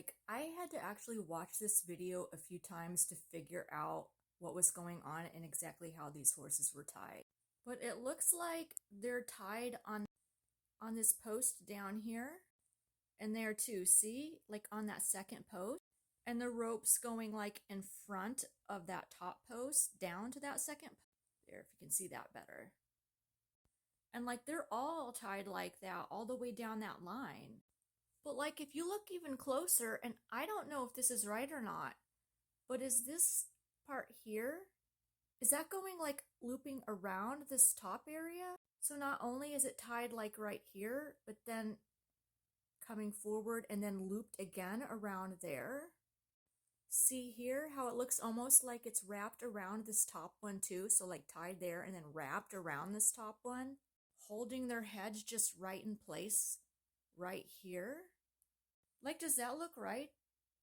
Like, I had to actually watch this video a few times to figure out what was going on and exactly how these horses were tied. But it looks like they're tied on this post down here and there too. See? Like on that second post. And the rope's going like in front of that top post down to that second post. There, if you can see that better. And like they're all tied like that all the way down that line. But like if you look even closer, and I don't know if this is right or not, but is this part here? Is that going like looping around this top area? So not only is it tied like right here, but then coming forward and then looped again around there. See here how it looks almost like it's wrapped around this top one too. So like tied there and then wrapped around this top one, holding their heads just right in place right here. Like, does that look right?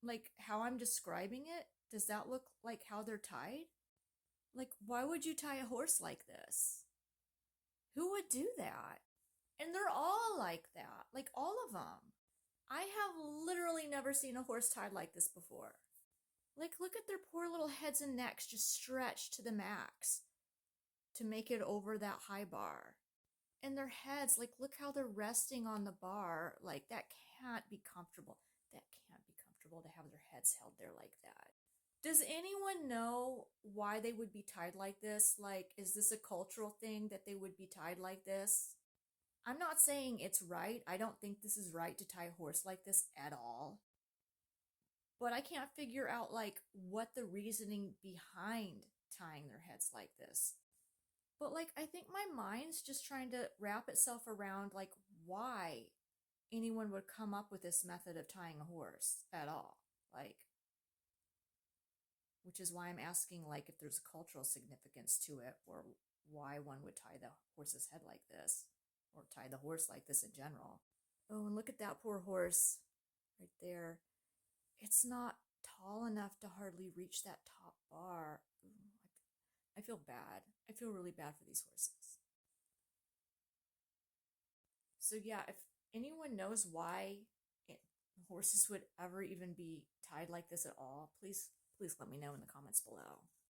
Like how I'm describing it? Does that look like how they're tied? Like, why would you tie a horse like this? Who would do that? And they're all like that, like all of them. I have literally never seen a horse tied like this before. Like, look at their poor little heads and necks just stretched to the max to make it over that high bar. And their heads, like, look how they're resting on the bar. Like, that can't be comfortable. That can't be comfortable to have their heads held there like that. Does anyone know why they would be tied like this? Like, is this a cultural thing that they would be tied like this? I'm not saying it's right. I don't think this is right to tie a horse like this at all. But I can't figure out, like, what the reasoning behind tying their heads like this. But, like, I think my mind's just trying to wrap itself around, like, why anyone would come up with this method of tying a horse at all. Like, which is why I'm asking, like, if there's a cultural significance to it, or why one would tie the horse's head like this, or tie the horse like this in general. Oh, and look at that poor horse right there. It's not tall enough to hardly reach that top bar. Ooh, I feel bad. I feel really bad for these horses. So yeah, if anyone knows why horses would ever even be tied like this at all, please let me know in the comments below.